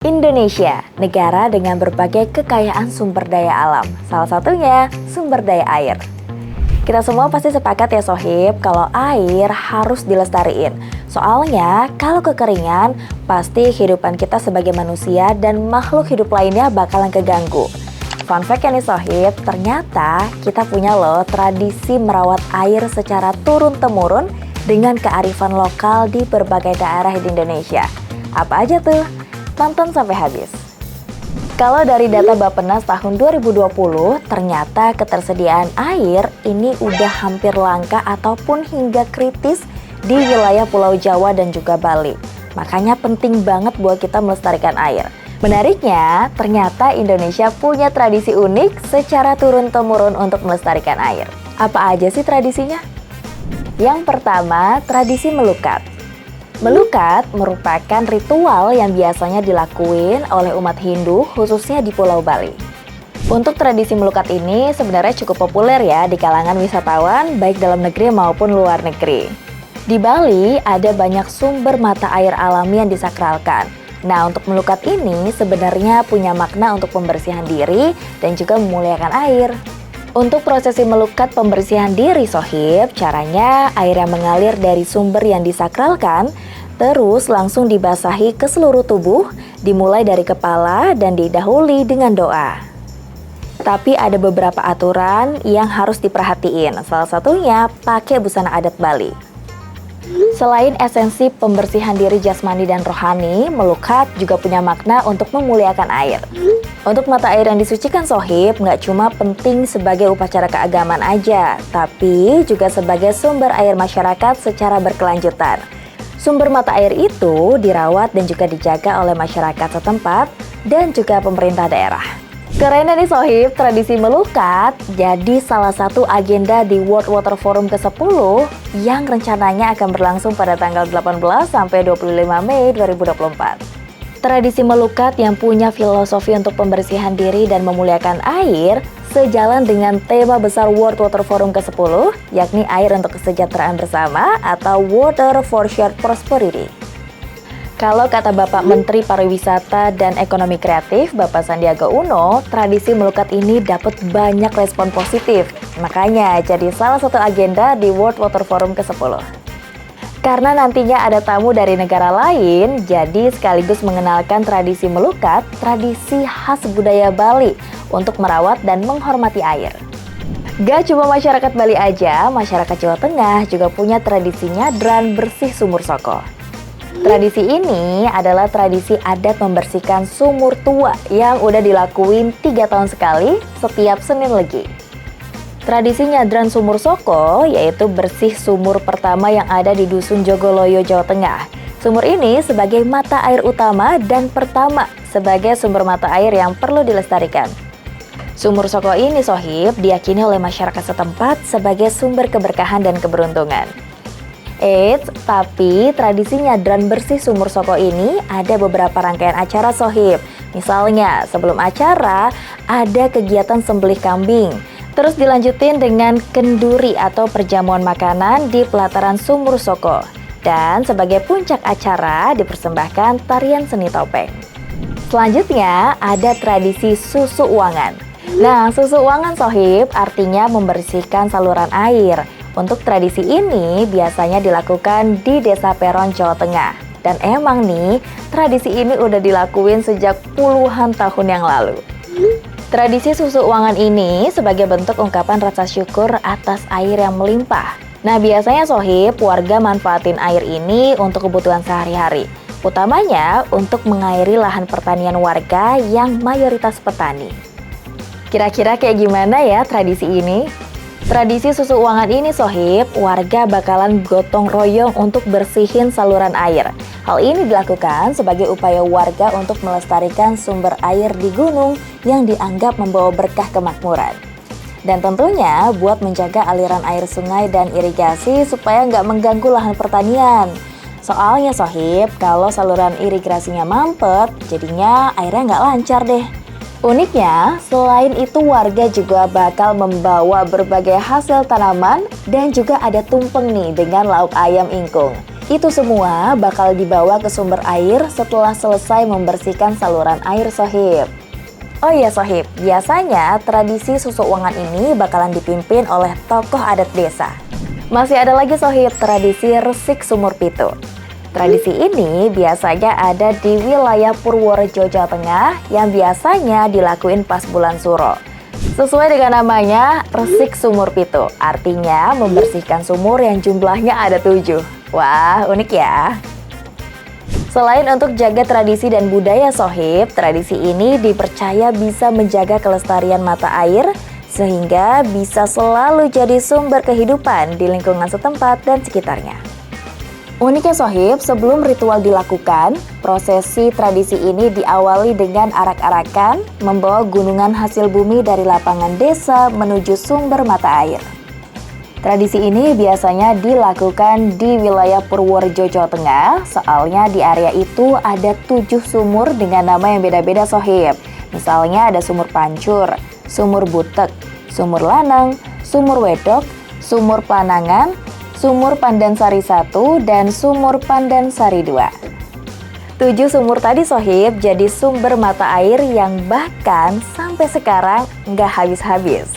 Indonesia, negara dengan berbagai kekayaan sumber daya alam, salah satunya sumber daya air. Kita semua pasti sepakat ya Sohib, kalau air harus dilestariin. Soalnya, kalau kekeringan, pasti kehidupan kita sebagai manusia dan makhluk hidup lainnya bakalan keganggu. Fun fact ya nih Sohib, ternyata kita punya loh tradisi merawat air secara turun-temurun dengan kearifan lokal di berbagai daerah di Indonesia. Apa aja tuh? Tonton sampai habis. Kalau dari data Bappenas tahun 2020, ternyata ketersediaan air ini udah hampir langka ataupun hingga kritis di wilayah Pulau Jawa dan juga Bali. Makanya penting banget buat kita melestarikan air. Menariknya, ternyata Indonesia punya tradisi unik secara turun-temurun untuk melestarikan air. Apa aja sih tradisinya? Yang pertama, tradisi melukat. Melukat merupakan ritual yang biasanya dilakuin oleh umat Hindu khususnya di Pulau Bali. Untuk tradisi melukat ini sebenarnya cukup populer ya di kalangan wisatawan baik dalam negeri maupun luar negeri. Di Bali ada banyak sumber mata air alami yang disakralkan. Nah, untuk melukat ini sebenarnya punya makna untuk pembersihan diri dan juga memuliakan air. Untuk prosesi melukat pembersihan diri Sohib, caranya air yang mengalir dari sumber yang disakralkan, terus langsung dibasahi ke seluruh tubuh, dimulai dari kepala dan didahului dengan doa. Tapi ada beberapa aturan yang harus diperhatiin, salah satunya pakai busana adat Bali. Selain esensi pembersihan diri jasmani dan rohani, melukat juga punya makna untuk memuliakan air. Untuk mata air yang disucikan Sohib, nggak cuma penting sebagai upacara keagamaan aja, tapi juga sebagai sumber air masyarakat secara berkelanjutan. Sumber mata air itu dirawat dan juga dijaga oleh masyarakat setempat dan juga pemerintah daerah. Keren nih Sohib, tradisi melukat jadi salah satu agenda di World Water Forum ke-10 yang rencananya akan berlangsung pada tanggal 18 sampai 25 Mei 2024. Tradisi melukat yang punya filosofi untuk pembersihan diri dan memuliakan air sejalan dengan tema besar World Water Forum ke-10, yakni air untuk kesejahteraan bersama atau Water for Shared Prosperity. Kalau kata Bapak Menteri Pariwisata dan Ekonomi Kreatif, Bapak Sandiaga Uno, tradisi melukat ini dapat banyak respon positif. Makanya jadi salah satu agenda di World Water Forum ke-10. Karena nantinya ada tamu dari negara lain, jadi sekaligus mengenalkan tradisi melukat, tradisi khas budaya Bali untuk merawat dan menghormati air. Gak cuma masyarakat Bali aja, masyarakat Jawa Tengah juga punya tradisinya Dran Bersih Sumur Soko. Tradisi ini adalah tradisi adat membersihkan sumur tua yang udah dilakuin 3 tahun sekali setiap Senin Legi. Tradisi nyadran sumur Soko yaitu bersih sumur pertama yang ada di Dusun Jogoloyo, Jawa Tengah. Sumur ini sebagai mata air utama dan pertama sebagai sumber mata air yang perlu dilestarikan. Sumur Soko ini Sohib diyakini oleh masyarakat setempat sebagai sumber keberkahan dan keberuntungan. Tapi tradisi nyadran bersih sumur Soko ini ada beberapa rangkaian acara Sohib. Misalnya sebelum acara ada kegiatan sembelih kambing. Terus dilanjutin dengan kenduri atau perjamuan makanan di pelataran sumur Soko. Dan sebagai puncak acara dipersembahkan tarian seni topeng. Selanjutnya ada tradisi susu uangan. Nah, susu uangan Sohib artinya membersihkan saluran air. Untuk tradisi ini biasanya dilakukan di Desa Peron, Jawa Tengah. Dan emang nih, tradisi ini udah dilakuin sejak puluhan tahun yang lalu. Tradisi susu uangan ini sebagai bentuk ungkapan rasa syukur atas air yang melimpah. Nah, biasanya Sohib, warga manfaatin air ini untuk kebutuhan sehari-hari. Utamanya untuk mengairi lahan pertanian warga yang mayoritas petani. Kira-kira kayak gimana ya tradisi ini? Tradisi susu uangan ini Sohib, warga bakalan gotong royong untuk bersihin saluran air. Hal ini dilakukan sebagai upaya warga untuk melestarikan sumber air di gunung yang dianggap membawa berkah kemakmuran. Dan tentunya buat menjaga aliran air sungai dan irigasi supaya nggak mengganggu lahan pertanian. Soalnya Sohib, kalau saluran irigasinya mampet, jadinya airnya nggak lancar deh. Uniknya, selain itu warga juga bakal membawa berbagai hasil tanaman dan juga ada tumpeng nih dengan lauk ayam ingkung. Itu semua bakal dibawa ke sumber air setelah selesai membersihkan saluran air Sohib. Oh iya Sohib, biasanya tradisi susuk wangan ini bakalan dipimpin oleh tokoh adat desa. Masih ada lagi Sohib, tradisi resik sumur pitu. Tradisi ini biasanya ada di wilayah Purworejo, Jawa Tengah yang biasanya dilakuin pas bulan Suro. Sesuai dengan namanya, resik sumur pitu, artinya membersihkan sumur yang jumlahnya ada 7. Wah, unik ya. Selain untuk jaga tradisi dan budaya Sohib, tradisi ini dipercaya bisa menjaga kelestarian mata air sehingga bisa selalu jadi sumber kehidupan di lingkungan setempat dan sekitarnya. Uniknya Sohib, sebelum ritual dilakukan, prosesi tradisi ini diawali dengan arak-arakan membawa gunungan hasil bumi dari lapangan desa menuju sumber mata air. Tradisi ini biasanya dilakukan di wilayah Purworejo, Jawa Tengah, soalnya di area itu ada 7 sumur dengan nama yang beda-beda Sohib. Misalnya ada sumur pancur, sumur butek, sumur lanang, sumur wedok, sumur planangan, sumur Pandansari 1, dan sumur Pandansari 2. 7 sumur tadi Sohib jadi sumber mata air yang bahkan sampai sekarang nggak habis-habis.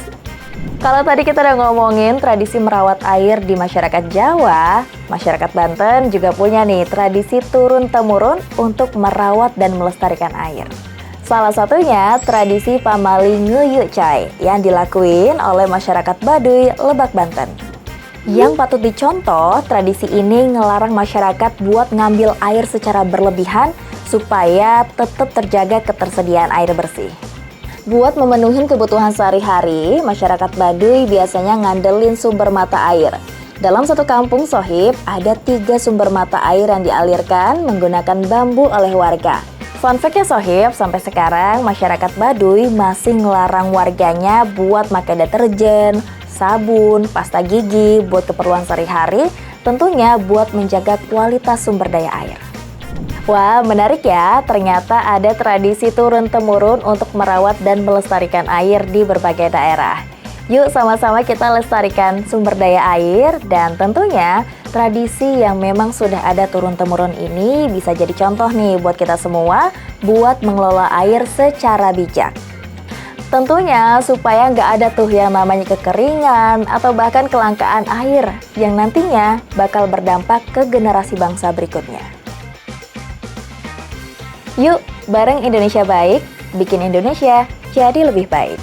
Kalau tadi kita udah ngomongin tradisi merawat air di masyarakat Jawa, masyarakat Banten juga punya nih tradisi turun-temurun untuk merawat dan melestarikan air. Salah satunya tradisi pamali ngeyuk cai yang dilakuin oleh masyarakat Baduy, Lebak, Banten. Yang patut dicontoh, tradisi ini ngelarang masyarakat buat ngambil air secara berlebihan supaya tetap terjaga ketersediaan air bersih. Buat memenuhi kebutuhan sehari-hari, masyarakat Baduy biasanya ngandelin sumber mata air. Dalam satu kampung Sohib, ada 3 sumber mata air yang dialirkan menggunakan bambu oleh warga. Fun fact-nya Sohib, sampai sekarang masyarakat Baduy masih ngelarang warganya buat pakai deterjen, sabun, pasta gigi buat keperluan sehari-hari, tentunya buat menjaga kualitas sumber daya air. Wah, menarik ya, ternyata ada tradisi turun-temurun untuk merawat dan melestarikan air di berbagai daerah. Yuk sama-sama kita lestarikan sumber daya air, dan tentunya tradisi yang memang sudah ada turun-temurun ini bisa jadi contoh nih buat kita semua buat mengelola air secara bijak. Tentunya supaya nggak ada tuh yang namanya kekeringan atau bahkan kelangkaan air yang nantinya bakal berdampak ke generasi bangsa berikutnya. Yuk, bareng Indonesia Baik, bikin Indonesia jadi lebih baik.